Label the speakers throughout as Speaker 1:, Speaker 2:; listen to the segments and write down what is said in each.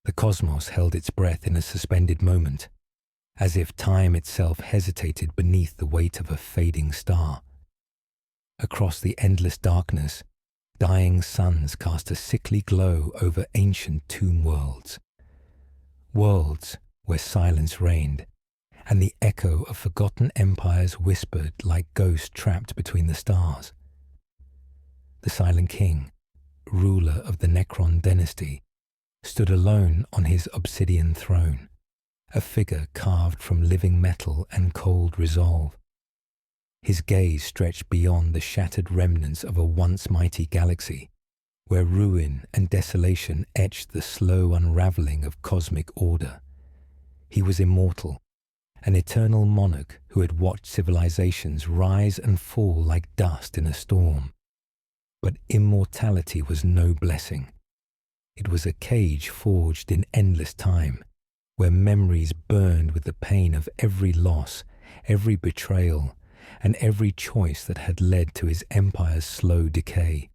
Speaker 1: The cosmos held its breath in a suspended moment, as if time itself hesitated beneath the weight of a fading star. Across the endless darkness, dying suns cast a sickly glow over ancient tomb worlds. Worlds where silence reigned, and the echo of forgotten empires whispered like ghosts trapped between the stars. The Silent King, ruler of the Necron dynasty, stood alone on his obsidian throne, a figure carved from living metal and cold resolve. His gaze stretched beyond the shattered remnants of a once mighty galaxy, where ruin and desolation etched the slow unraveling of cosmic order. He was immortal, an eternal monarch who had watched civilizations rise and fall like dust in a storm. But immortality was no blessing. It was a cage forged in endless time, where memories burned with the pain of every loss, every betrayal, and every choice that had led to his empire's slow decay.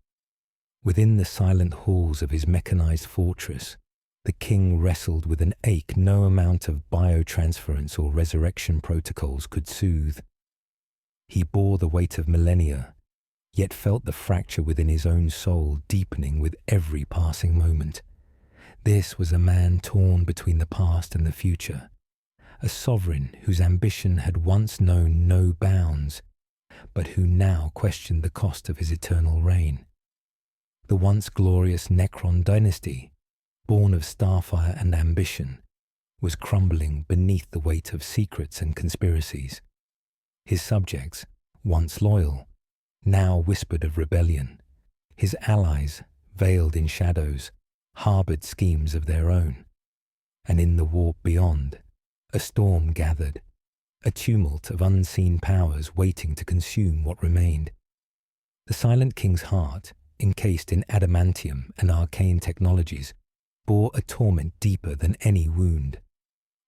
Speaker 1: Within the silent halls of his mechanized fortress, the king wrestled with an ache no amount of biotransference or resurrection protocols could soothe. He bore the weight of millennia, yet felt the fracture within his own soul deepening with every passing moment. This was a man torn between the past and the future, a sovereign whose ambition had once known no bounds, but who now questioned the cost of his eternal reign. The once glorious Necron dynasty, born of starfire and ambition, was crumbling beneath the weight of secrets and conspiracies. His subjects, once loyal, now whispered of rebellion. His allies, veiled in shadows, harbored schemes of their own. And in the warp beyond, a storm gathered, a tumult of unseen powers waiting to consume what remained. The Silent King's heart, encased in adamantium and arcane technologies, bore a torment deeper than any wound.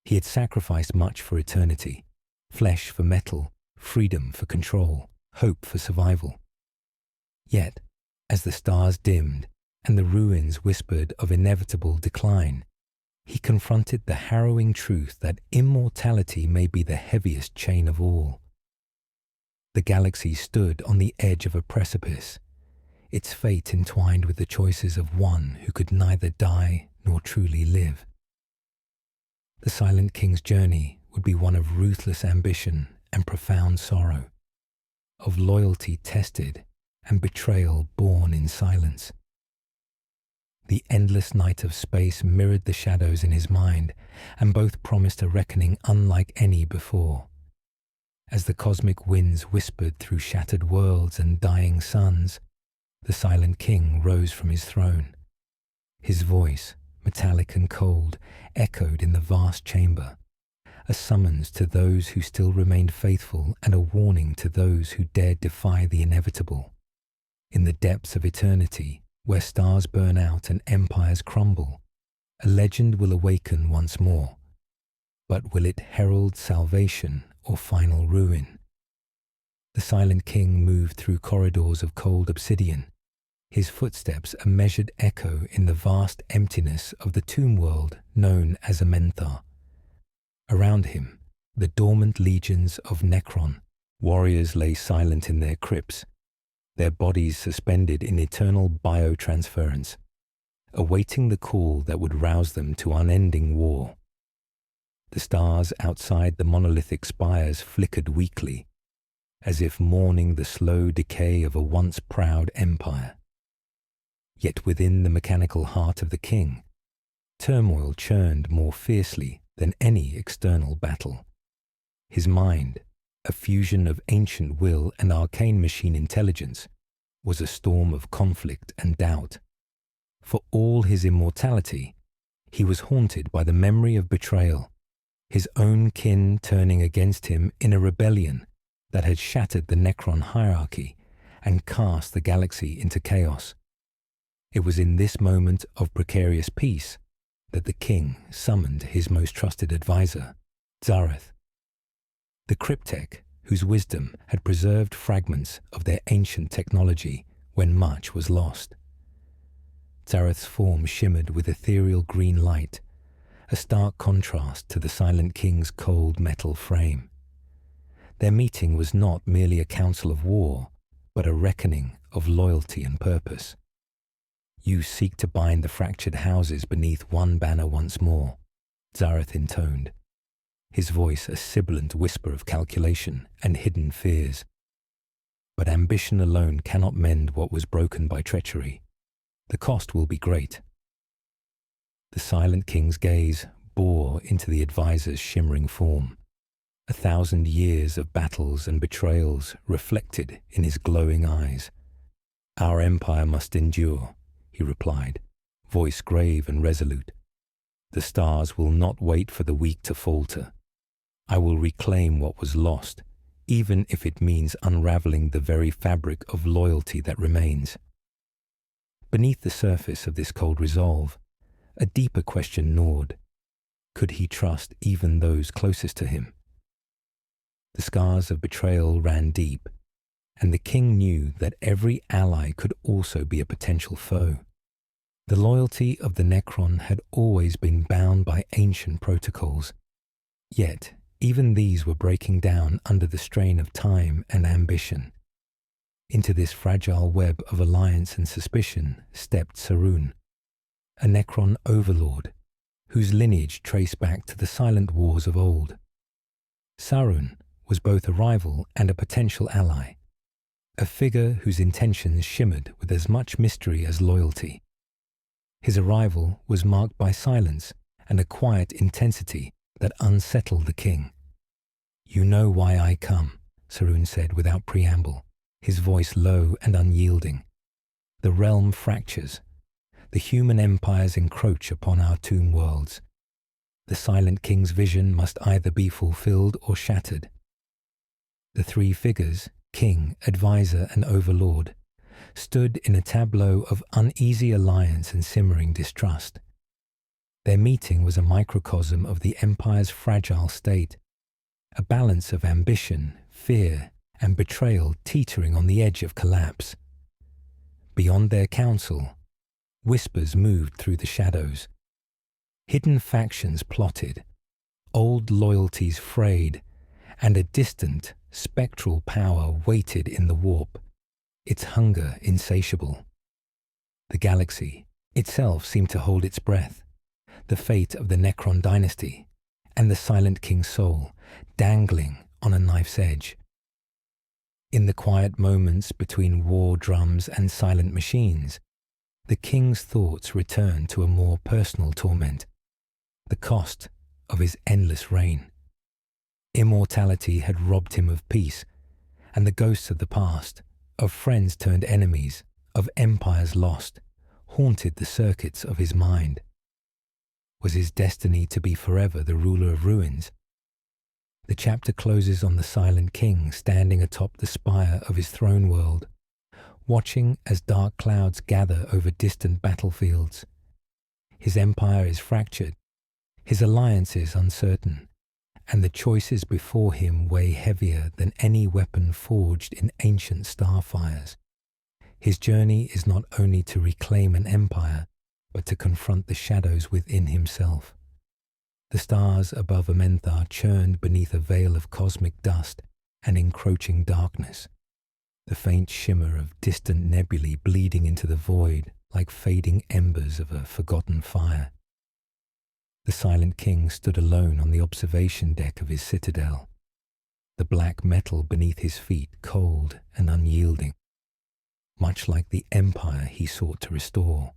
Speaker 1: He had sacrificed much for eternity, flesh for metal, freedom for control, hope for survival. Yet, as the stars dimmed and the ruins whispered of inevitable decline, he confronted the harrowing truth that immortality may be the heaviest chain of all. The galaxy stood on the edge of a precipice, its fate entwined with the choices of one who could neither die nor truly live. The Silent King's journey would be one of ruthless ambition and profound sorrow, of loyalty tested and betrayal born in silence. The endless night of space mirrored the shadows in his mind, and both promised a reckoning unlike any before. As the cosmic winds whispered through shattered worlds and dying suns, the Silent King rose from his throne. His voice, metallic and cold, echoed in the vast chamber, a summons to those who still remained faithful and a warning to those who dared defy the inevitable. In the depths of eternity, where stars burn out and empires crumble, a legend will awaken once more. But will it herald salvation or final ruin? The Silent King moved through corridors of cold obsidian, his footsteps a measured echo in the vast emptiness of the tomb world known as a Menthar. Around him, the dormant legions of Necron, warriors lay silent in their crypts, their bodies suspended in eternal biotransference, awaiting the call that would rouse them to unending war. The stars outside the monolithic spires flickered weakly, as if mourning the slow decay of a once proud empire. Yet within the mechanical heart of the king, turmoil churned more fiercely than any external battle. His mind, a fusion of ancient will and arcane machine intelligence, was a storm of conflict and doubt. For all his immortality, he was haunted by the memory of betrayal, his own kin turning against him in a rebellion that had shattered the Necron hierarchy and cast the galaxy into chaos. It was in this moment of precarious peace that the king summoned his most trusted advisor, Zareth, the cryptech whose wisdom had preserved fragments of their ancient technology when much was lost. Zareth's form shimmered with ethereal green light, a stark contrast to the Silent King's cold metal frame. Their meeting was not merely a council of war, but a reckoning of loyalty and purpose. "You seek to bind the fractured houses beneath one banner once more," Zareth intoned, his voice a sibilant whisper of calculation and hidden fears. "But ambition alone cannot mend what was broken by treachery. The cost will be great." The Silent King's gaze bore into the advisor's shimmering form, 1,000 years of battles and betrayals reflected in his glowing eyes. "Our empire must endure," he replied, voice grave and resolute. "The stars will not wait for the weak to falter. I will reclaim what was lost, even if it means unraveling the very fabric of loyalty that remains." Beneath the surface of this cold resolve, a deeper question gnawed. Could he trust even those closest to him? The scars of betrayal ran deep, and the king knew that every ally could also be a potential foe. The loyalty of the Necron had always been bound by ancient protocols, yet even these were breaking down under the strain of time and ambition. Into this fragile web of alliance and suspicion stepped Serene, a Necron overlord whose lineage traced back to the silent wars of old. Sarun was both a rival and a potential ally, a figure whose intentions shimmered with as much mystery as loyalty. His arrival was marked by silence and a quiet intensity that unsettled the king. "You know why I come," Serene said without preamble, his voice low and unyielding. "The realm fractures. The human empires encroach upon our tomb worlds. The Silent King's vision must either be fulfilled or shattered." The three figures, king, advisor, and overlord, stood in a tableau of uneasy alliance and simmering distrust. Their meeting was a microcosm of the empire's fragile state, a balance of ambition, fear, and betrayal teetering on the edge of collapse. Beyond their council, whispers moved through the shadows. Hidden factions plotted, old loyalties frayed, and a distant, spectral power waited in the warp, its hunger insatiable. The galaxy itself seemed to hold its breath, the fate of the Necron dynasty and the Silent King's soul dangling on a knife's edge. In the quiet moments between war drums and silent machines, the king's thoughts returned to a more personal torment, the cost of his endless reign. Immortality had robbed him of peace, and the ghosts of the past, of friends turned enemies, of empires lost, haunted the circuits of his mind. Was his destiny to be forever the ruler of ruins? The chapter closes on the Silent King standing atop the spire of his throne world, watching as dark clouds gather over distant battlefields. His empire is fractured, his alliances uncertain, and the choices before him weigh heavier than any weapon forged in ancient starfires. His journey is not only to reclaim an empire, but to confront the shadows within himself. The stars above Amenthar churned beneath a veil of cosmic dust and encroaching darkness, the faint shimmer of distant nebulae bleeding into the void like fading embers of a forgotten fire. The Silent King stood alone on the observation deck of his citadel, the black metal beneath his feet cold and unyielding, much like the empire he sought to restore.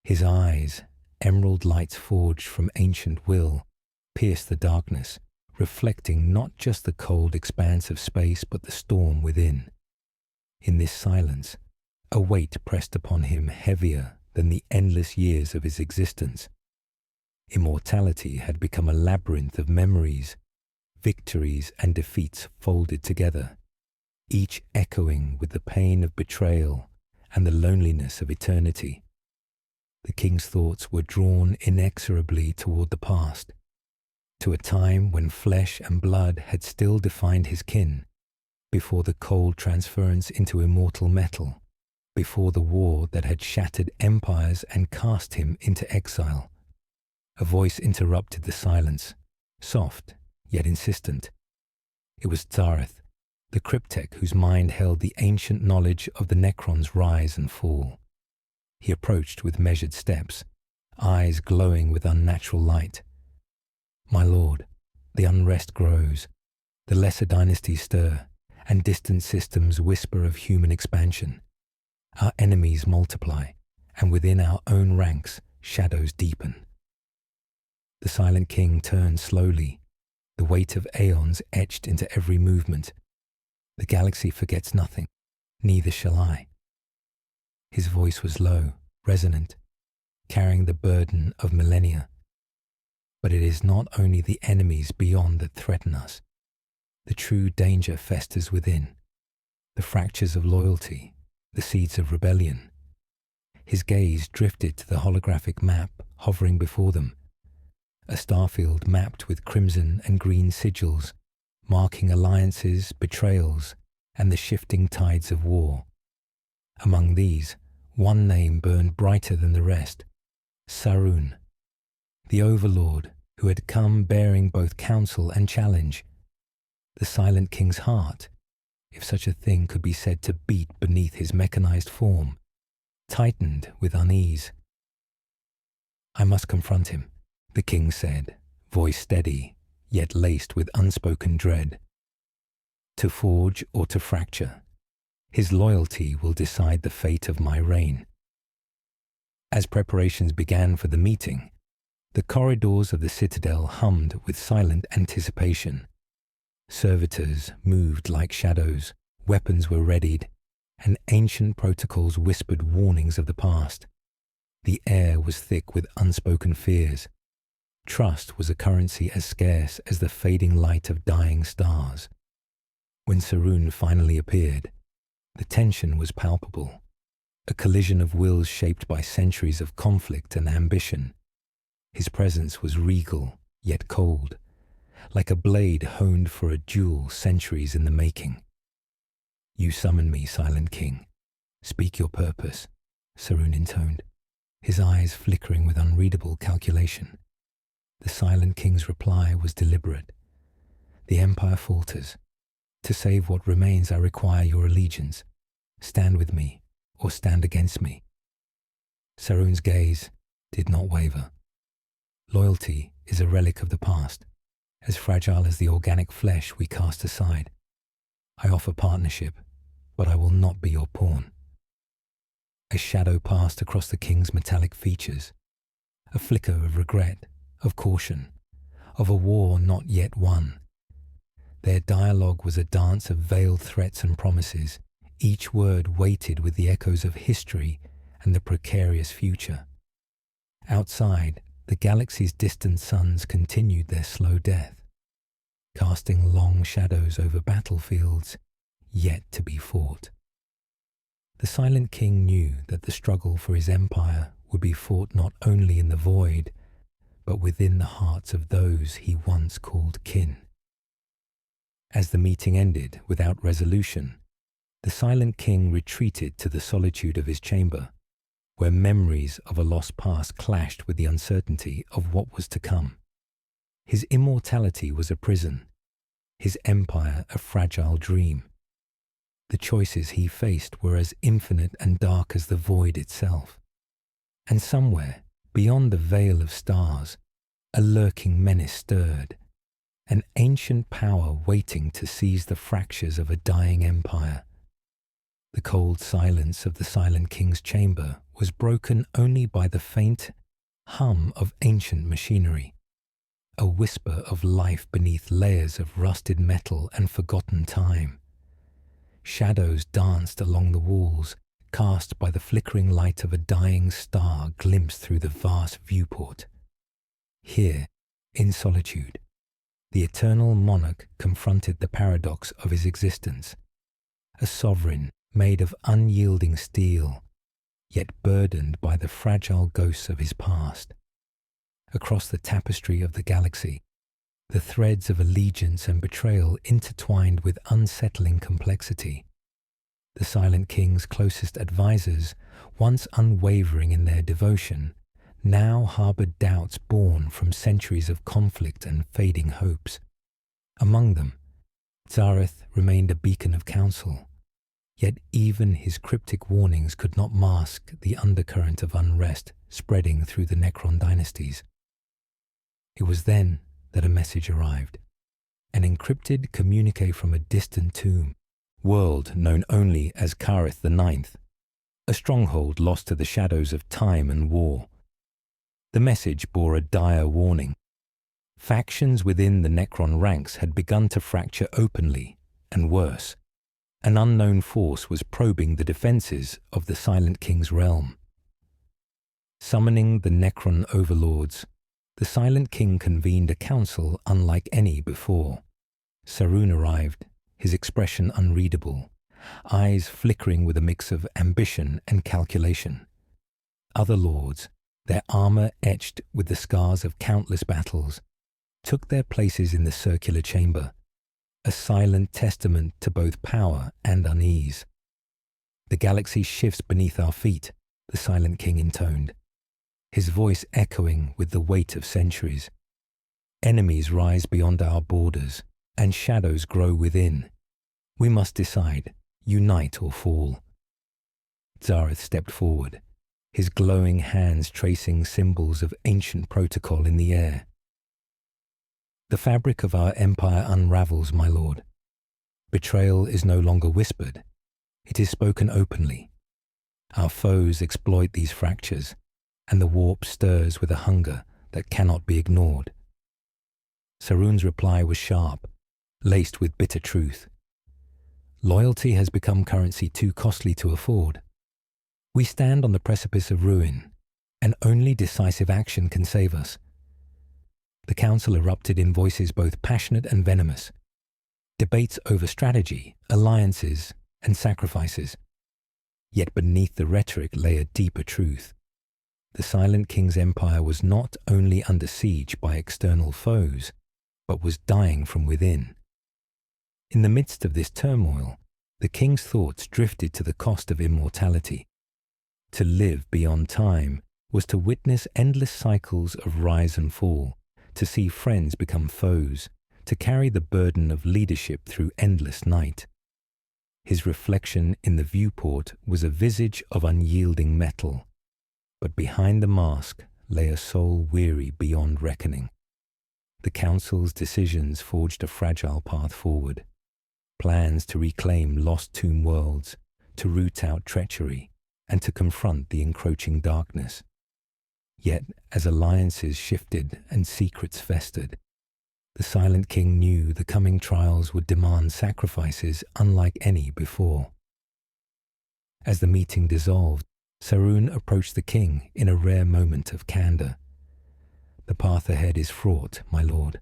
Speaker 1: His eyes, emerald lights forged from ancient will, pierced the darkness, reflecting not just the cold expanse of space but the storm within. In this silence, a weight pressed upon him heavier than the endless years of his existence. Immortality had become a labyrinth of memories, victories and defeats folded together, each echoing with the pain of betrayal and the loneliness of eternity. The king's thoughts were drawn inexorably toward the past, to a time when flesh and blood had still defined his kin, before the cold transference into immortal metal, before the war that had shattered empires and cast him into exile. A voice interrupted the silence, soft yet insistent. It was Zareth, the cryptech whose mind held the ancient knowledge of the Necron's rise and fall. He approached with measured steps, eyes glowing with unnatural light. "My lord, the unrest grows, the lesser dynasties stir, and distant systems whisper of human expansion. Our enemies multiply, and within our own ranks shadows deepen." The silent king turned slowly, the weight of aeons etched into every movement. "The galaxy forgets nothing, neither shall I." His voice was low, resonant, carrying the burden of millennia. "But it is not only the enemies beyond that threaten us. The true danger festers within, the fractures of loyalty, the seeds of rebellion." His gaze drifted to the holographic map hovering before them, a starfield mapped with crimson and green sigils, marking alliances, betrayals, and the shifting tides of war. Among these, one name burned brighter than the rest: Serene, the overlord who had come bearing both counsel and challenge. The silent king's heart, if such a thing could be said to beat beneath his mechanized form, tightened with unease. "I must confront him," the king said, voice steady, yet laced with unspoken dread. "To forge or to fracture, his loyalty will decide the fate of my reign." As preparations began for the meeting, the corridors of the citadel hummed with silent anticipation. Servitors moved like shadows, weapons were readied, and ancient protocols whispered warnings of the past. The air was thick with unspoken fears. Trust was a currency as scarce as the fading light of dying stars. When Serene finally appeared, the tension was palpable, a collision of wills shaped by centuries of conflict and ambition. His presence was regal, yet cold, like a blade honed for a duel centuries in the making. "You summon me, silent king. Speak your purpose," Serene intoned, his eyes flickering with unreadable calculation. The silent king's reply was deliberate. "The empire falters. To save what remains, I require your allegiance. Stand with me, or stand against me." Serune's gaze did not waver. "Loyalty is a relic of the past, as fragile as the organic flesh we cast aside. I offer partnership, but I will not be your pawn." A shadow passed across the king's metallic features, a flicker of regret, of caution, of a war not yet won. Their dialogue was a dance of veiled threats and promises, each word weighted with the echoes of history and the precarious future. Outside, the galaxy's distant suns continued their slow death, casting long shadows over battlefields yet to be fought. The silent king knew that the struggle for his empire would be fought not only in the void, but within the hearts of those he once called kin. As the meeting ended without resolution, the silent king retreated to the solitude of his chamber, where memories of a lost past clashed with the uncertainty of what was to come. His immortality was a prison, his empire a fragile dream. The choices he faced were as infinite and dark as the void itself. And somewhere, beyond the veil of stars, a lurking menace stirred, an ancient power waiting to seize the fractures of a dying empire. The cold silence of the silent king's chamber was broken only by the faint hum of ancient machinery, a whisper of life beneath layers of rusted metal and forgotten time. Shadows danced along the walls, cast by the flickering light of a dying star glimpsed through the vast viewport. Here, in solitude, the eternal monarch confronted the paradox of his existence, a sovereign made of unyielding steel, yet burdened by the fragile ghosts of his past. Across the tapestry of the galaxy, the threads of allegiance and betrayal intertwined with unsettling complexity. The silent king's closest advisors, once unwavering in their devotion, now harbored doubts born from centuries of conflict and fading hopes. Among them, Zareth remained a beacon of counsel, yet even his cryptic warnings could not mask the undercurrent of unrest spreading through the Necron dynasties. It was then that a message arrived, an encrypted communique from a distant tomb, world known only as Kareth the Ninth, a stronghold lost to the shadows of time and war. The message bore a dire warning. Factions within the Necron ranks had begun to fracture openly, and worse, an unknown force was probing the defences of the Silent King's realm. Summoning the Necron overlords, the Silent King convened a council unlike any before. Serene arrived, his expression unreadable, eyes flickering with a mix of ambition and calculation. Other lords, their armour etched with the scars of countless battles, took their places in the circular chamber, a silent testament to both power and unease. "The galaxy shifts beneath our feet," the Silent King intoned, his voice echoing with the weight of centuries. "Enemies rise beyond our borders, and shadows grow within. We must decide, unite or fall." Zareth stepped forward, his glowing hands tracing symbols of ancient protocol in the air. "The fabric of our empire unravels, my lord. Betrayal is no longer whispered. It is spoken openly. Our foes exploit these fractures, and the warp stirs with a hunger that cannot be ignored." Sarune's reply was sharp, laced with bitter truth. "Loyalty has become currency too costly to afford. We stand on the precipice of ruin, and only decisive action can save us." The council erupted in voices both passionate and venomous. Debates over strategy, alliances, and sacrifices. Yet beneath the rhetoric lay a deeper truth. The Silent King's empire was not only under siege by external foes, but was dying from within. In the midst of this turmoil, the king's thoughts drifted to the cost of immortality. To live beyond time was to witness endless cycles of rise and fall, to see friends become foes, to carry the burden of leadership through endless night. His reflection in the viewport was a visage of unyielding metal, but behind the mask lay a soul weary beyond reckoning. The council's decisions forged a fragile path forward, plans to reclaim lost tomb worlds, to root out treachery, and to confront the encroaching darkness. Yet, as alliances shifted and secrets festered, the Silent King knew the coming trials would demand sacrifices unlike any before. As the meeting dissolved, Serene approached the king in a rare moment of candor. "The path ahead is fraught, my lord.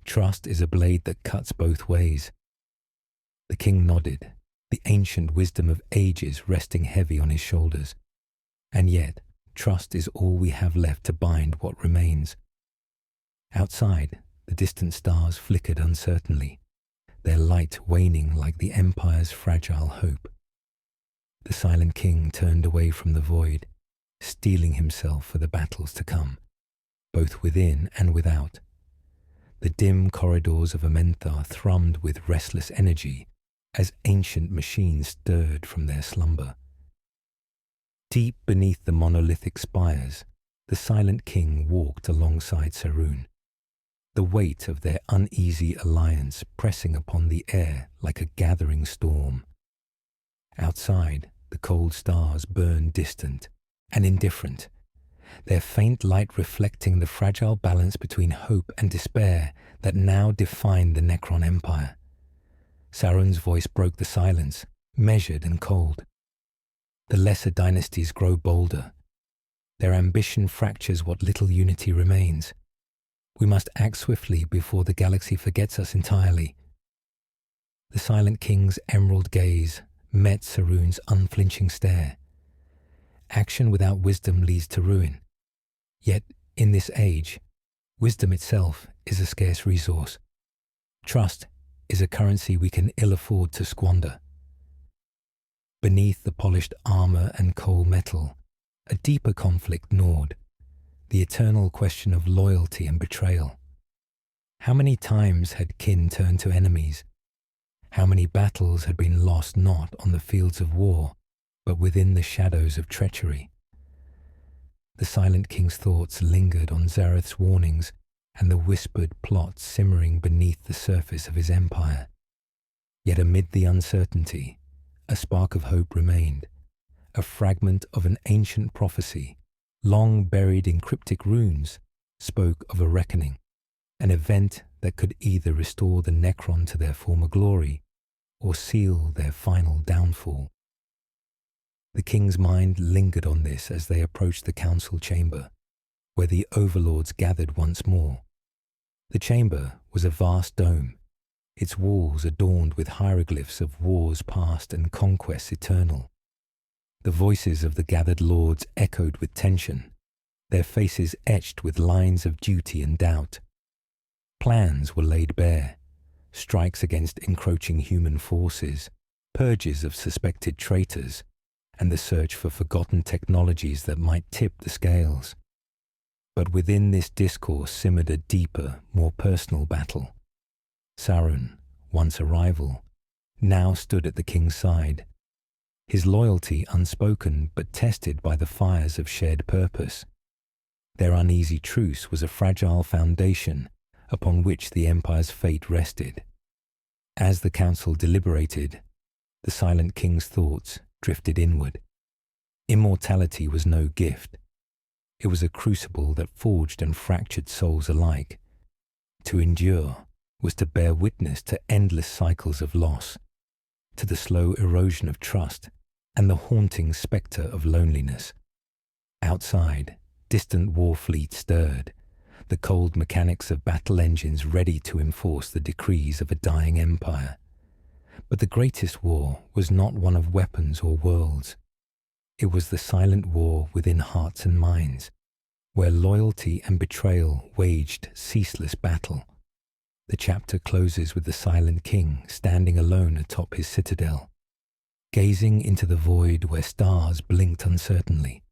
Speaker 1: Trust is a blade that cuts both ways." The king nodded, the ancient wisdom of ages resting heavy on his shoulders. And yet, trust is all we have left to bind what remains. Outside, the distant stars flickered uncertainly, their light waning like the Empire's fragile hope. The Silent King turned away from the void, steeling himself for the battles to come, both within and without. The dim corridors of Amenthar thrummed with restless energy as ancient machines stirred from their slumber. Deep beneath the monolithic spires, the Silent King walked alongside Serene, the weight of their uneasy alliance pressing upon the air like a gathering storm. Outside, the cold stars burned distant and indifferent, their faint light reflecting the fragile balance between hope and despair that now defined the Necron Empire. Sarune's voice broke the silence, measured and cold. "The lesser dynasties grow bolder. Their ambition fractures what little unity remains. We must act swiftly before the galaxy forgets us entirely." The Silent King's emerald gaze met Sarune's unflinching stare. Action without wisdom leads to ruin. Yet, in this age, wisdom itself is a scarce resource. Trust is a currency we can ill afford to squander. Beneath the polished armor and cold metal, a deeper conflict gnawed. the eternal question of loyalty and betrayal. How many times had kin turned to enemies? How many battles had been lost not on the fields of war, but within the shadows of treachery? The Silent King's thoughts lingered on Zareth's warnings and the whispered plots simmering beneath the surface of his empire. Yet amid the uncertainty, a spark of hope remained, a fragment of an ancient prophecy, long buried in cryptic runes, spoke of a reckoning, an event that could either restore the Necron to their former glory or seal their final downfall. The king's mind lingered on this as they approached the council chamber, where the overlords gathered once more. The chamber was a vast dome, its walls adorned with hieroglyphs of wars past and conquests eternal. The voices of the gathered lords echoed with tension, their faces etched with lines of duty and doubt. Plans were laid bare, strikes against encroaching human forces, purges of suspected traitors, and the search for forgotten technologies that might tip the scales. But within this discourse simmered a deeper, more personal battle. Sauron, once a rival, now stood at the king's side, his loyalty unspoken but tested by the fires of shared purpose. Their uneasy truce was a fragile foundation upon which the Empire's fate rested. As the council deliberated, the Silent King's thoughts drifted inward. Immortality was no gift. It was a crucible that forged and fractured souls alike. To endure was to bear witness to endless cycles of loss, to the slow erosion of trust and the haunting spectre of loneliness. Outside, distant war fleets stirred, the cold mechanics of battle engines ready to enforce the decrees of a dying empire. But the greatest war was not one of weapons or worlds. It was the silent war within hearts and minds, where loyalty and betrayal waged ceaseless battle. The chapter closes with the Silent King standing alone atop his citadel, gazing into the void where stars blinked uncertainly.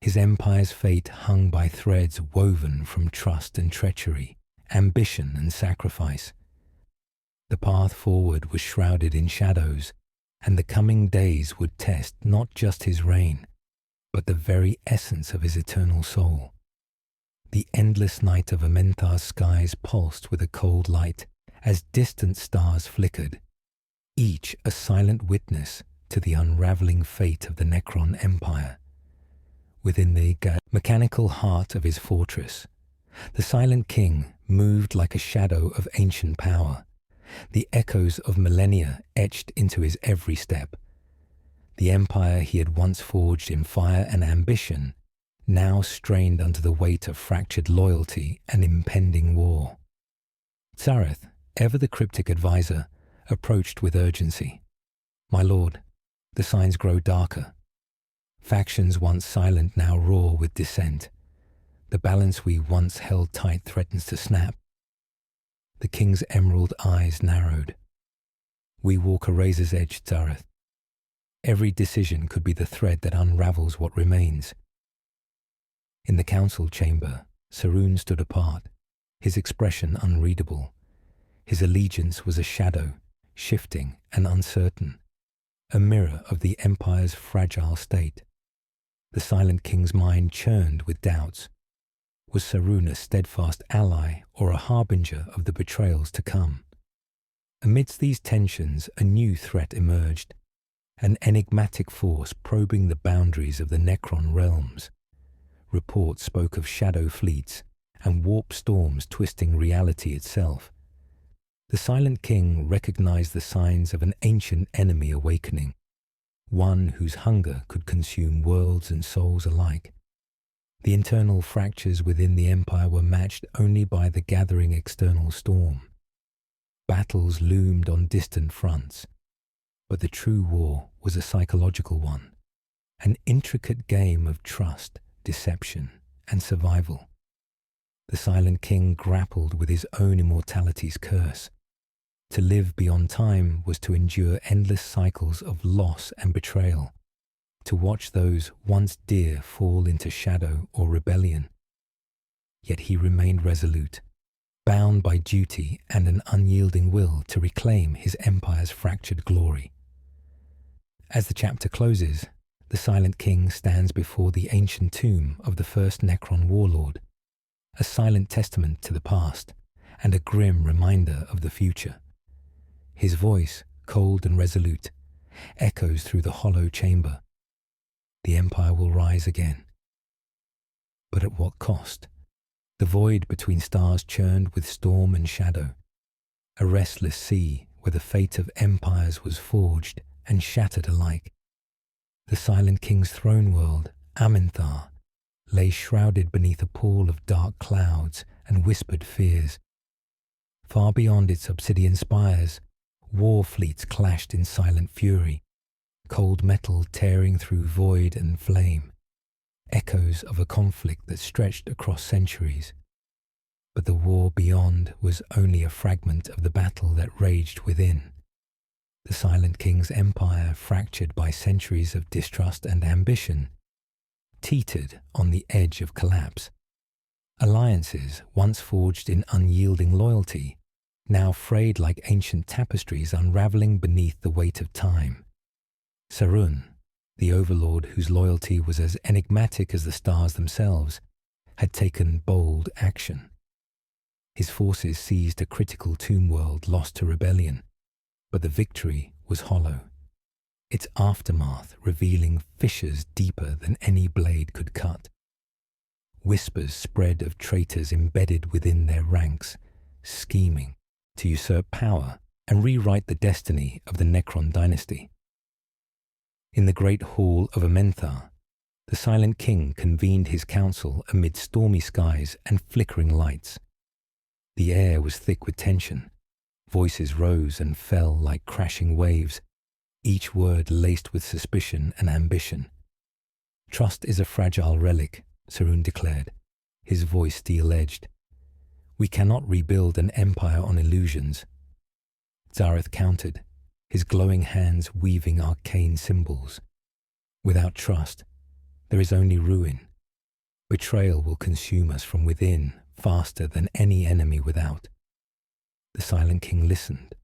Speaker 1: His empire's fate hung by threads woven from trust and treachery, ambition and sacrifice. The path forward was shrouded in shadows, and the coming days would test not just his reign, but the very essence of his eternal soul. The endless night of Amentar's skies pulsed with a cold light as distant stars flickered, each a silent witness to the unraveling fate of the Necron Empire. Within the mechanical heart of his fortress, the Silent King moved like a shadow of ancient power, the echoes of millennia etched into his every step. The empire he had once forged in fire and ambition now strained under the weight of fractured loyalty and impending war. Zareth, ever the cryptic advisor, approached with urgency. "My lord, the signs grow darker. Factions once silent now roar with dissent. The balance we once held tight threatens to snap." The king's emerald eyes narrowed. "We walk a razor's edge, Zareth. Every decision could be the thread that unravels what remains." In the council chamber, Serene stood apart, his expression unreadable. His allegiance was a shadow, shifting and uncertain, a mirror of the empire's fragile state. The Silent King's mind churned with doubts. Was Serene a steadfast ally or a harbinger of the betrayals to come? Amidst these tensions, a new threat emerged, an enigmatic force probing the boundaries of the Necron realms. Reports spoke of shadow fleets and warp storms twisting reality itself. The Silent King recognized the signs of an ancient enemy awakening, one whose hunger could consume worlds and souls alike. The internal fractures within the empire were matched only by the gathering external storm. Battles loomed on distant fronts, but the true war was a psychological one, an intricate game of trust, deception, and survival. The Silent King grappled with his own immortality's curse. To live beyond time was to endure endless cycles of loss and betrayal, to watch those once dear fall into shadow or rebellion. Yet he remained resolute, bound by duty and an unyielding will to reclaim his empire's fractured glory. As the chapter closes, the Silent King stands before the ancient tomb of the first Necron warlord, a silent testament to the past and a grim reminder of the future. His voice, cold and resolute, echoes through the hollow chamber. The Empire will rise again. But at what cost? The void between stars churned with storm and shadow, a restless sea where the fate of empires was forged and shattered alike. The Silent King's throne world, Amenthar, lay shrouded beneath a pall of dark clouds and whispered fears. Far beyond its obsidian spires, war fleets clashed in silent fury, cold metal tearing through void and flame, echoes of a conflict that stretched across centuries. But the war beyond was only a fragment of the battle that raged within. The Silent King's empire, fractured by centuries of distrust and ambition, teetered on the edge of collapse. Alliances, once forged in unyielding loyalty, now frayed like ancient tapestries unraveling beneath the weight of time. Serene, the overlord whose loyalty was as enigmatic as the stars themselves, had taken bold action. His forces seized a critical tomb world lost to rebellion, but the victory was hollow, its aftermath revealing fissures deeper than any blade could cut. Whispers spread of traitors embedded within their ranks, scheming to usurp power and rewrite the destiny of the Necron dynasty. In the great hall of Amenthar, the Silent King convened his council amid stormy skies and flickering lights. The air was thick with tension. Voices rose and fell like crashing waves, each word laced with suspicion and ambition. Trust is a fragile relic, Serene declared, his voice steel-edged. We cannot rebuild an empire on illusions. Zareth countered, his glowing hands weaving arcane symbols. Without trust, there is only ruin. Betrayal will consume us from within faster than any enemy without. The Silent King listened,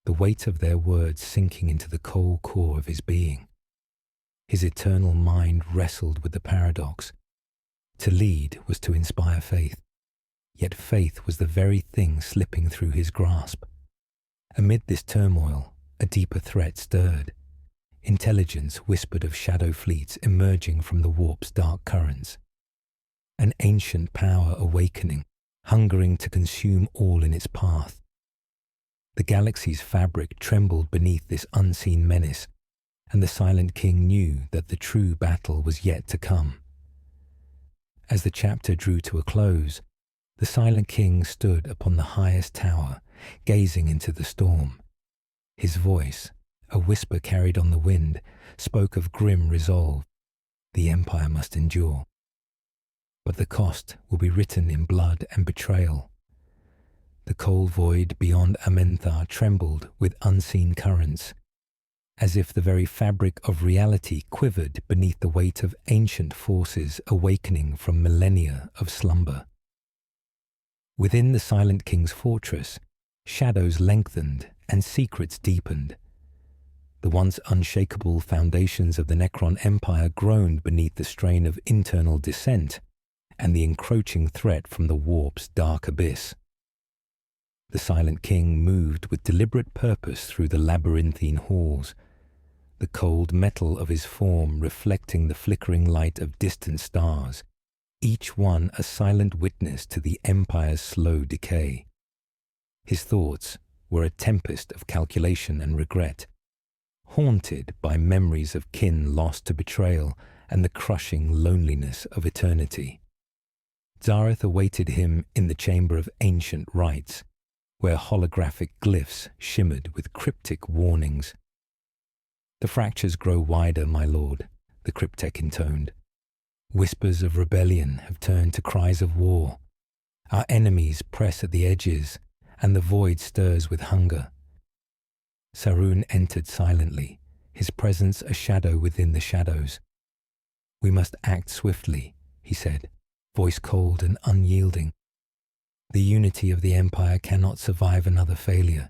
Speaker 1: the weight of their words sinking into the cold core of his being. His eternal mind wrestled with the paradox. To lead was to inspire faith, yet faith was the very thing slipping through his grasp. Amid this turmoil, a deeper threat stirred. Intelligence whispered of shadow fleets emerging from the warp's dark currents. An ancient power awakening, hungering to consume all in its path. The galaxy's fabric trembled beneath this unseen menace, and the Silent King knew that the true battle was yet to come. As the chapter drew to a close, the Silent King stood upon the highest tower, gazing into the storm. His voice, a whisper carried on the wind, spoke of grim resolve. The Empire must endure. But the cost will be written in blood and betrayal. The cold void beyond Amenthar trembled with unseen currents, as if the very fabric of reality quivered beneath the weight of ancient forces awakening from millennia of slumber. Within the Silent King's fortress, shadows lengthened and secrets deepened. The once unshakable foundations of the Necron Empire groaned beneath the strain of internal dissent and the encroaching threat from the warp's dark abyss. The Silent King moved with deliberate purpose through the labyrinthine halls, the cold metal of his form reflecting the flickering light of distant stars, each one a silent witness to the Empire's slow decay. His thoughts were a tempest of calculation and regret, haunted by memories of kin lost to betrayal and the crushing loneliness of eternity. Zareth awaited him in the chamber of ancient rites, where holographic glyphs shimmered with cryptic warnings. The fractures grow wider, my lord, the cryptek intoned. Whispers of rebellion have turned to cries of war. Our enemies press at the edges, and the void stirs with hunger. Serene entered silently, his presence a shadow within the shadows. We must act swiftly, he said, voice cold and unyielding. The unity of the empire cannot survive another failure.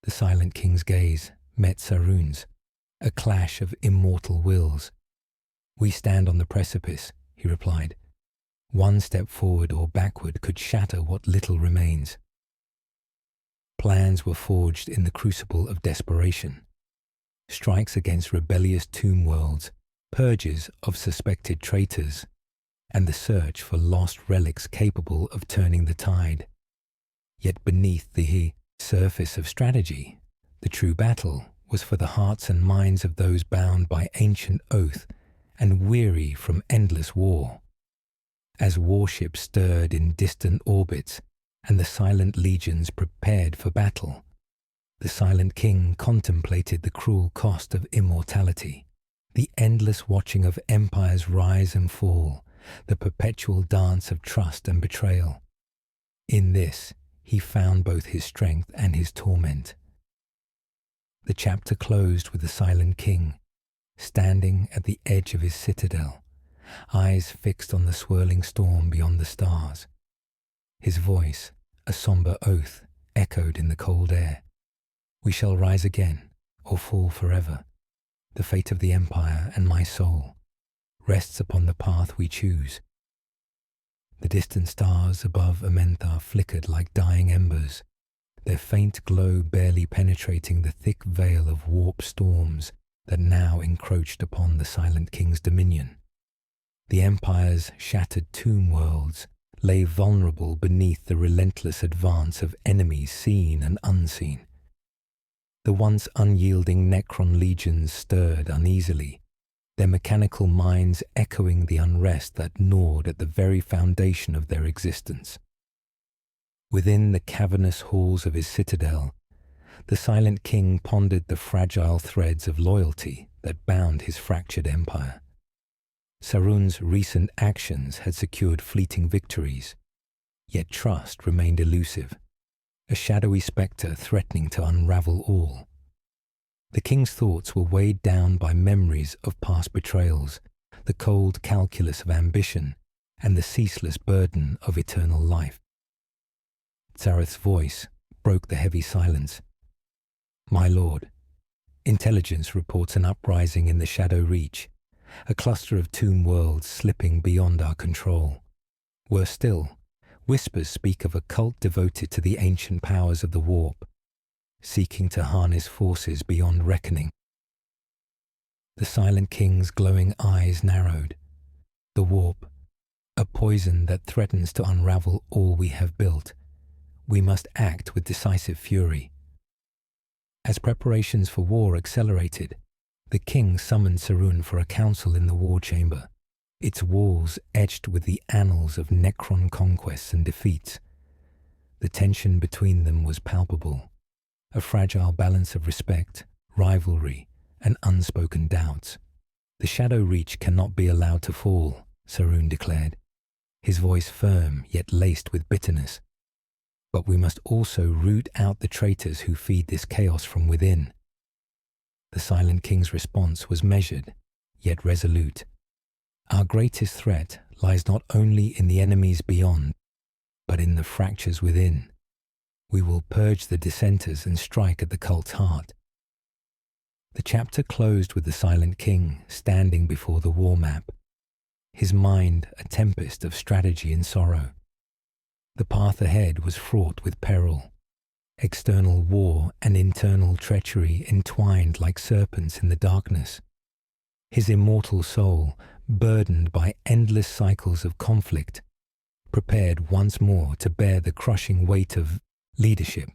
Speaker 1: The Silent King's gaze met Sarune's, a clash of immortal wills. "We stand on the precipice," he replied. "One step forward or backward could shatter what little remains." Plans were forged in the crucible of desperation. Strikes against rebellious tomb worlds, purges of suspected traitors, and the search for lost relics capable of turning the tide. Yet beneath the surface of strategy, the true battle was for the hearts and minds of those bound by ancient oath and weary from endless war. As warships stirred in distant orbits and the silent legions prepared for battle, the Silent King contemplated the cruel cost of immortality, the endless watching of empires rise and fall, the perpetual dance of trust and betrayal. In this, he found both his strength and his torment. The chapter closed with the Silent King, standing at the edge of his citadel, eyes fixed on the swirling storm beyond the stars. His voice, a somber oath, echoed in the cold air. "We shall rise again, or fall forever. The fate of the empire and my soul rests upon the path we choose." The distant stars above Amenthar flickered like dying embers, their faint glow barely penetrating the thick veil of warp storms that now encroached upon the Silent King's dominion. The Empire's shattered tomb worlds lay vulnerable beneath the relentless advance of enemies seen and unseen. The once unyielding Necron legions stirred uneasily, their mechanical minds echoing the unrest that gnawed at the very foundation of their existence. Within the cavernous halls of his citadel, the Silent King pondered the fragile threads of loyalty that bound his fractured empire. Sarune's recent actions had secured fleeting victories, yet trust remained elusive, a shadowy spectre threatening to unravel all. The king's thoughts were weighed down by memories of past betrayals, the cold calculus of ambition, and the ceaseless burden of eternal life. Zareth's voice broke the heavy silence. "My lord, intelligence reports an uprising in the Shadow Reach, a cluster of tomb worlds slipping beyond our control. Worse still, whispers speak of a cult devoted to the ancient powers of the warp, seeking to harness forces beyond reckoning." The Silent King's glowing eyes narrowed. "The warp, a poison that threatens to unravel all we have built. We must act with decisive fury." As preparations for war accelerated, the king summoned Sarune for a council in the war chamber, its walls etched with the annals of Necron conquests and defeats. The tension between them was palpable, a fragile balance of respect, rivalry, and unspoken doubts. "The Shadow Reach cannot be allowed to fall," Sarune declared, his voice firm yet laced with bitterness. "But we must also root out the traitors who feed this chaos from within." The Silent King's response was measured, yet resolute. "Our greatest threat lies not only in the enemies beyond, but in the fractures within. We will purge the dissenters and strike at the cult's heart." The chapter closed with the Silent King standing before the war map, his mind a tempest of strategy and sorrow. The path ahead was fraught with peril, external war and internal treachery entwined like serpents in the darkness. His immortal soul, burdened by endless cycles of conflict, prepared once more to bear the crushing weight of leadership.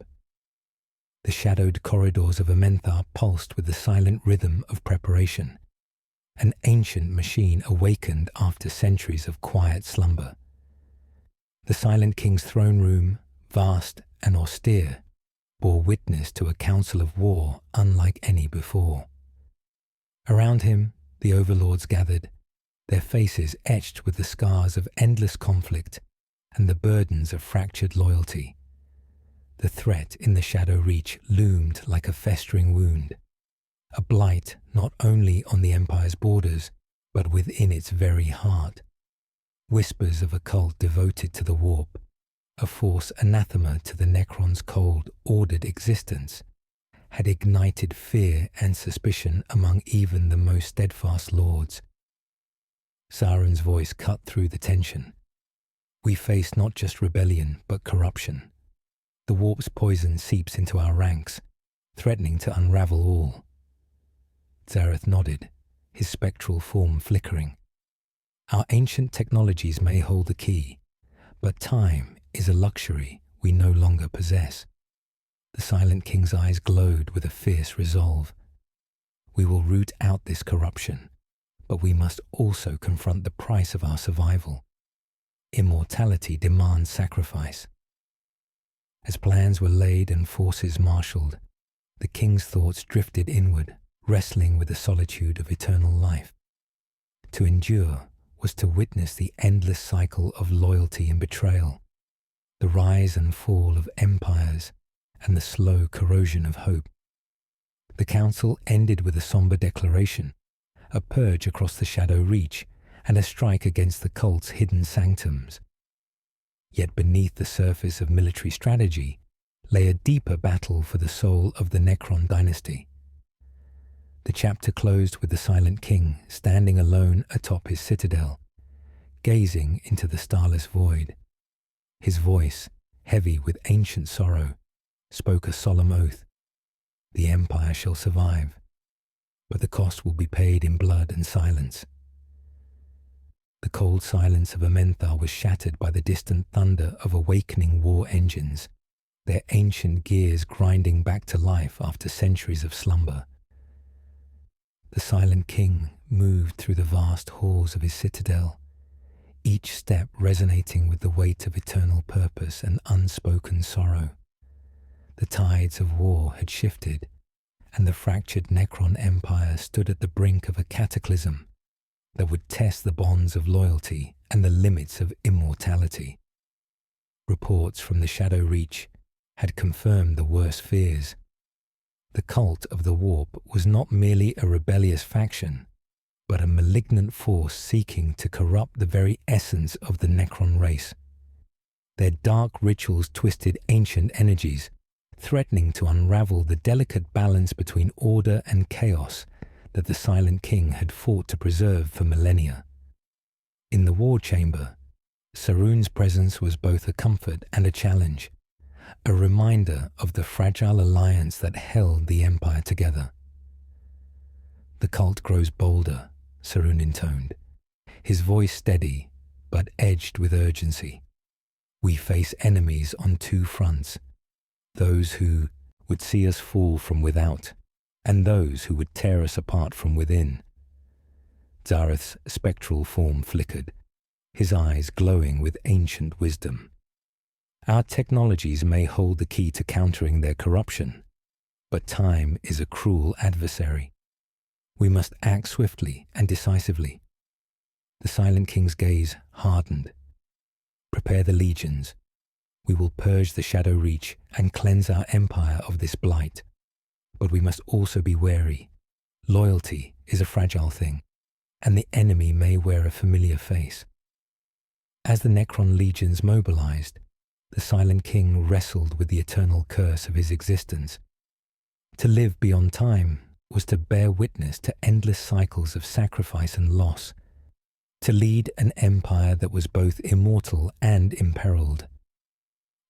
Speaker 1: The shadowed corridors of Amenthar pulsed with the silent rhythm of preparation, an ancient machine awakened after centuries of quiet slumber. The Silent King's throne room, vast and austere, bore witness to a council of war unlike any before. Around him, the overlords gathered, their faces etched with the scars of endless conflict and the burdens of fractured loyalty. The threat in the Shadow Reach loomed like a festering wound, a blight not only on the Empire's borders, but within its very heart. whispers of a cult devoted to the warp, a force anathema to the Necron's cold, ordered existence, had ignited fear and suspicion among even the most steadfast lords. Sauron's voice cut through the tension. We face not just rebellion, but corruption. The warp's poison seeps into our ranks, threatening to unravel all. Zareth nodded, his spectral form flickering. Our ancient technologies may hold the key, but time is a luxury we no longer possess. The Silent King's eyes glowed with a fierce resolve. We will root out this corruption, but we must also confront the price of our survival. Immortality demands sacrifice. As plans were laid and forces marshalled, the king's thoughts drifted inward, wrestling with the solitude of eternal life. To endure was to witness the endless cycle of loyalty and betrayal, the rise and fall of empires, and the slow corrosion of hope. The council ended with a somber declaration, a purge across the Shadow Reach, and a strike against the cult's hidden sanctums. Yet beneath the surface of military strategy lay a deeper battle for the soul of the Necron dynasty. The chapter closed with the Silent King standing alone atop his citadel, gazing into the starless void. His voice, heavy with ancient sorrow, spoke a solemn oath. The Empire shall survive, but the cost will be paid in blood and silence. The cold silence of Amenthar was shattered by the distant thunder of awakening war engines, their ancient gears grinding back to life after centuries of slumber. The Silent King moved through the vast halls of his citadel, each step resonating with the weight of eternal purpose and unspoken sorrow. The tides of war had shifted, and the fractured Necron Empire stood at the brink of a cataclysm that would test the bonds of loyalty and the limits of immortality. Reports from the Shadow Reach had confirmed the worst fears. The cult of the Warp was not merely a rebellious faction, but a malignant force seeking to corrupt the very essence of the Necron race. Their dark rituals twisted ancient energies, threatening to unravel the delicate balance between order and chaos that the Silent King had fought to preserve for millennia. In the war chamber, Sarune's presence was both a comfort and a challenge, a reminder of the fragile alliance that held the Empire together. The cult grows bolder, Serene intoned, his voice steady but edged with urgency. We face enemies on two fronts, those who would see us fall from without, and those who would tear us apart from within. Zareth's spectral form flickered, his eyes glowing with ancient wisdom. Our technologies may hold the key to countering their corruption, but time is a cruel adversary. We must act swiftly and decisively. The Silent King's gaze hardened. Prepare the legions. We will purge the Shadow Reach and cleanse our empire of this blight. But we must also be wary. Loyalty is a fragile thing, and the enemy may wear a familiar face. As the Necron legions mobilized, the Silent King wrestled with the eternal curse of his existence. To live beyond time was to bear witness to endless cycles of sacrifice and loss, to lead an empire that was both immortal and imperiled.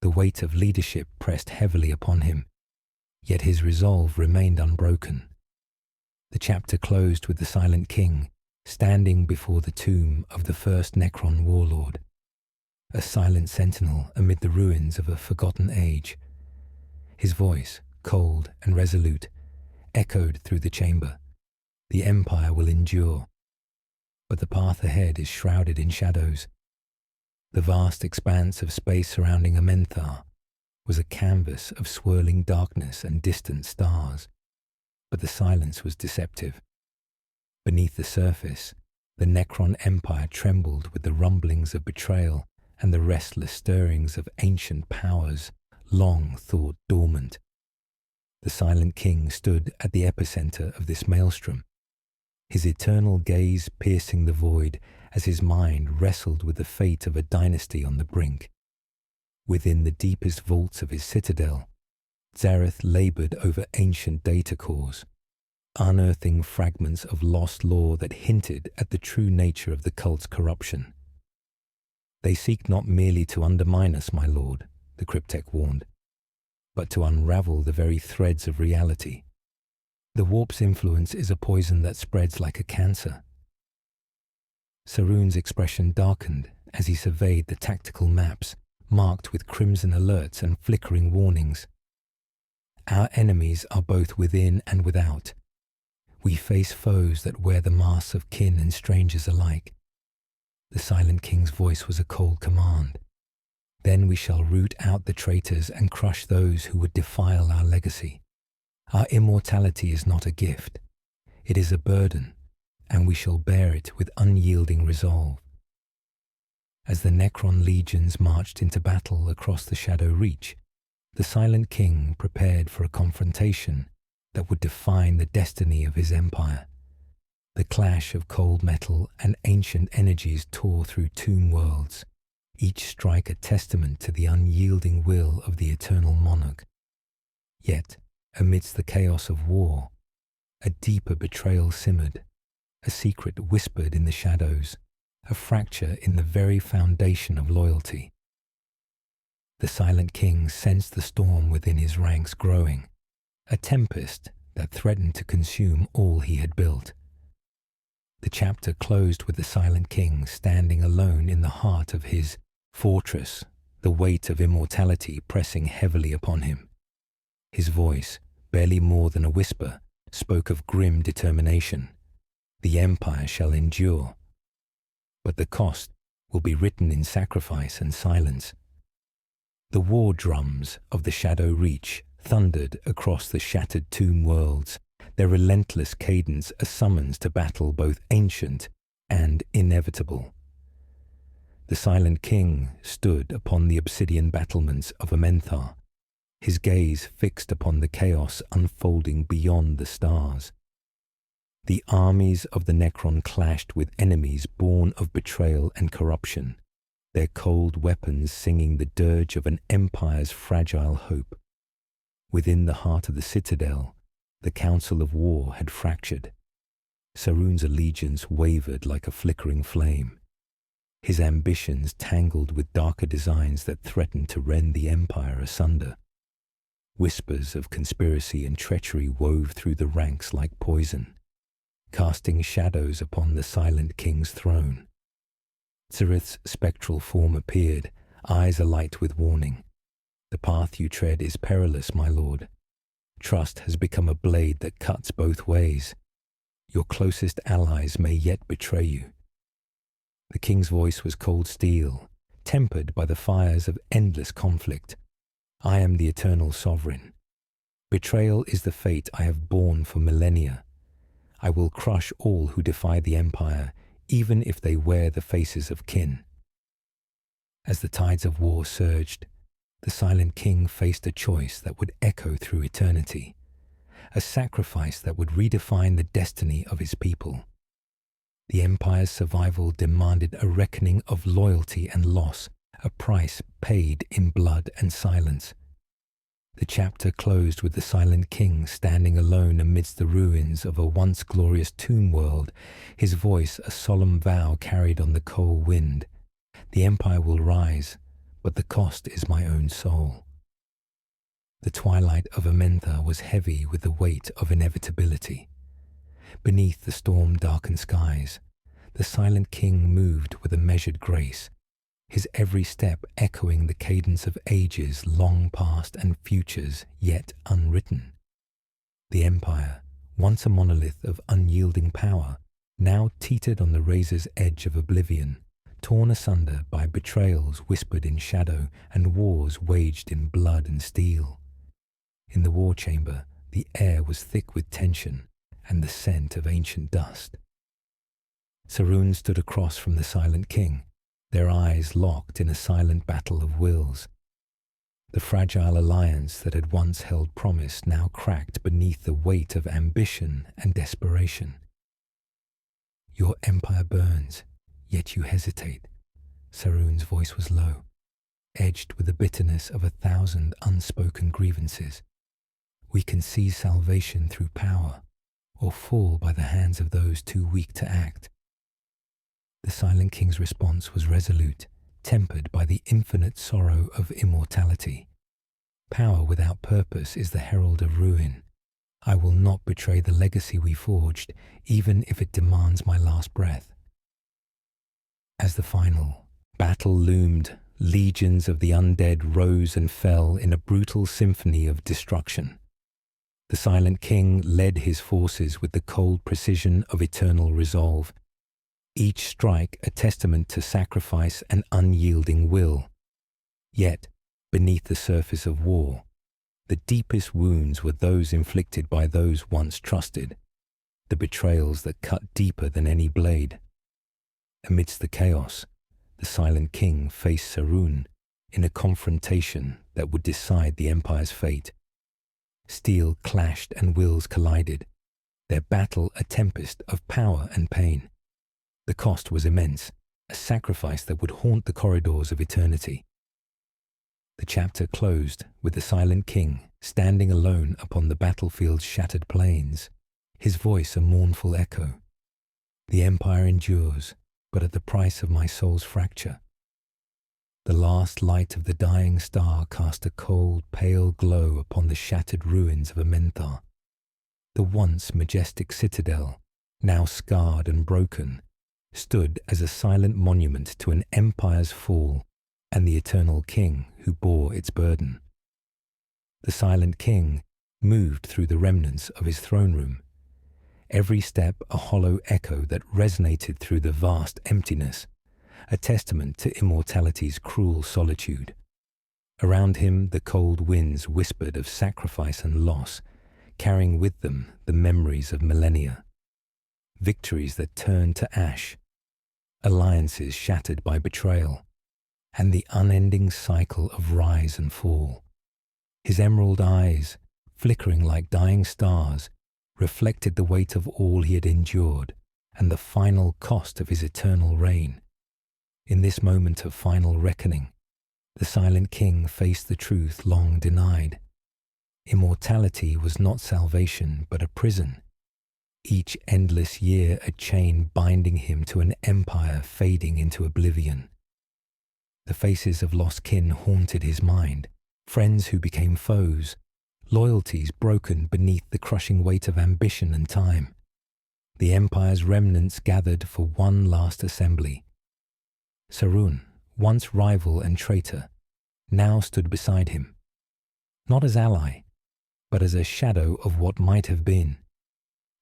Speaker 1: The weight of leadership pressed heavily upon him, yet his resolve remained unbroken. The chapter closed with the Silent King standing before the tomb of the first Necron warlord, a silent sentinel amid the ruins of a forgotten age. His voice, cold and resolute, echoed through the chamber. The Empire will endure, but the path ahead is shrouded in shadows. The vast expanse of space surrounding Amenthar was a canvas of swirling darkness and distant stars, but the silence was deceptive. Beneath the surface, the Necron Empire trembled with the rumblings of betrayal and the restless stirrings of ancient powers long thought dormant. The Silent King stood at the epicenter of this maelstrom, his eternal gaze piercing the void as his mind wrestled with the fate of a dynasty on the brink. Within the deepest vaults of his citadel, Zareth labored over ancient data cores, unearthing fragments of lost lore that hinted at the true nature of the cult's corruption. "They seek not merely to undermine us, my lord," the cryptek warned, "but to unravel the very threads of reality. The warp's influence is a poison that spreads like a cancer." Serune's expression darkened as he surveyed the tactical maps, marked with crimson alerts and flickering warnings. "Our enemies are both within and without. We face foes that wear the masks of kin and strangers alike." The Silent King's voice was a cold command. "Then we shall root out the traitors and crush those who would defile our legacy. Our immortality is not a gift. It is a burden, and we shall bear it with unyielding resolve." As the Necron legions marched into battle across the Shadow Reach, the Silent King prepared for a confrontation that would define the destiny of his empire. The clash of cold metal and ancient energies tore through tomb worlds, each strike a testament to the unyielding will of the eternal monarch. Yet, amidst the chaos of war, a deeper betrayal simmered, a secret whispered in the shadows, a fracture in the very foundation of loyalty. The Silent King sensed the storm within his ranks growing, a tempest that threatened to consume all he had built. The chapter closed with the Silent King standing alone in the heart of his fortress, the weight of immortality pressing heavily upon him. His voice, barely more than a whisper, spoke of grim determination. "The Empire shall endure, but the cost will be written in sacrifice and silence." The war drums of the Shadow Reach thundered across the shattered tomb worlds, their relentless cadence a summons to battle both ancient and inevitable. The Silent King stood upon the obsidian battlements of Amenthar, his gaze fixed upon the chaos unfolding beyond the stars. The armies of the Necron clashed with enemies born of betrayal and corruption, their cold weapons singing the dirge of an empire's fragile hope. Within the heart of the citadel, the council of war had fractured. Serune's allegiance wavered like a flickering flame, his ambitions tangled with darker designs that threatened to rend the empire asunder. Whispers of conspiracy and treachery wove through the ranks like poison, casting shadows upon the Silent King's throne. Zareth's spectral form appeared, eyes alight with warning. "The path you tread is perilous, my lord. Trust has become a blade that cuts both ways. Your closest allies may yet betray you." The king's voice was cold steel, tempered by the fires of endless conflict. "I am the eternal sovereign. Betrayal is the fate I have borne for millennia. I will crush all who defy the empire, even if they wear the faces of kin." As the tides of war surged, the Silent King faced a choice that would echo through eternity, a sacrifice that would redefine the destiny of his people. The empire's survival demanded a reckoning of loyalty and loss, a price paid in blood and silence. The chapter closed with the Silent King standing alone amidst the ruins of a once glorious tomb world, his voice a solemn vow carried on the cold wind. "The empire will rise, but the cost is my own soul." The twilight of Amenthar was heavy with the weight of inevitability. Beneath the storm-darkened skies, the Silent King moved with a measured grace, his every step echoing the cadence of ages long past and futures yet unwritten. The empire, once a monolith of unyielding power, now teetered on the razor's edge of oblivion, torn asunder by betrayals whispered in shadow and wars waged in blood and steel. In the war chamber, the air was thick with tension and the scent of ancient dust. Serune stood across from the Silent King, their eyes locked in a silent battle of wills. The fragile alliance that had once held promise now cracked beneath the weight of ambition and desperation. Your empire burns, yet you hesitate. Sarune's voice was low, edged with the bitterness of 1,000 unspoken grievances. We can seize salvation through power, or fall by the hands of those too weak to act. The Silent King's response was resolute, tempered by the infinite sorrow of immortality. Power without purpose is the herald of ruin. I will not betray the legacy we forged, even if it demands my last breath. As the final battle loomed, legions of the undead rose and fell in a brutal symphony of destruction. The Silent King led his forces with the cold precision of eternal resolve, each strike a testament to sacrifice and unyielding will. Yet, beneath the surface of war, the deepest wounds were those inflicted by those once trusted, the betrayals that cut deeper than any blade. Amidst the chaos, the Silent King faced Serene in a confrontation that would decide the Empire's fate. Steel clashed and wills collided, their battle a tempest of power and pain. The cost was immense, a sacrifice that would haunt the corridors of eternity. The chapter closed with the Silent King standing alone upon the battlefield's shattered plains, his voice a mournful echo. The Empire endures, but at the price of my soul's fracture. The last light of the dying star cast a cold, pale glow upon the shattered ruins of Amenthar. The once majestic citadel, now scarred and broken, stood as a silent monument to an empire's fall and the eternal king who bore its burden. The Silent King moved through the remnants of his throne room, every step a hollow echo that resonated through the vast emptiness, a testament to immortality's cruel solitude. Around him the cold winds whispered of sacrifice and loss, carrying with them the memories of millennia. Victories that turned to ash, alliances shattered by betrayal, and the unending cycle of rise and fall. His emerald eyes, flickering like dying stars, reflected the weight of all he had endured and the final cost of his eternal reign. In this moment of final reckoning, the Silent King faced the truth long denied. Immortality was not salvation, but a prison. Each endless year a chain binding him to an empire fading into oblivion. The faces of lost kin haunted his mind, friends who became foes, loyalties broken beneath the crushing weight of ambition and time. The Empire's remnants gathered for one last assembly. Serene, once rival and traitor, now stood beside him, not as ally, but as a shadow of what might have been.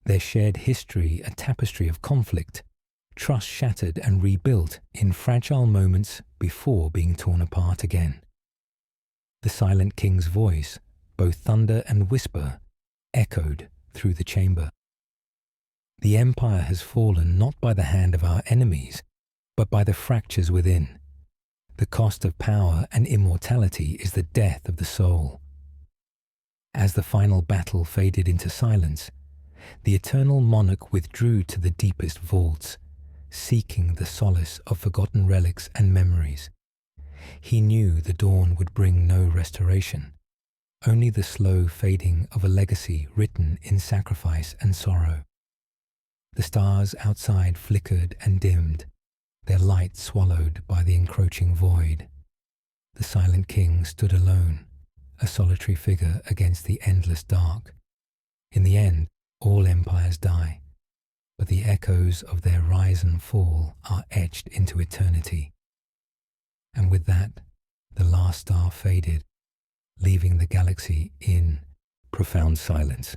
Speaker 1: Their shared history a tapestry of conflict, trust shattered and rebuilt in fragile moments before being torn apart again. The Silent King's voice, both thunder and whisper, echoed through the chamber. The Empire has fallen not by the hand of our enemies, but by the fractures within. The cost of power and immortality is the death of the soul. As the final battle faded into silence, the eternal monarch withdrew to the deepest vaults, seeking the solace of forgotten relics and memories. He knew the dawn would bring no restoration, only the slow fading of a legacy written in sacrifice and sorrow. The stars outside flickered and dimmed, their light swallowed by the encroaching void. The Silent King stood alone, a solitary figure against the endless dark. In the end, all empires die, but the echoes of their rise and fall are etched into eternity. And with that, the last star faded, leaving the galaxy in profound silence.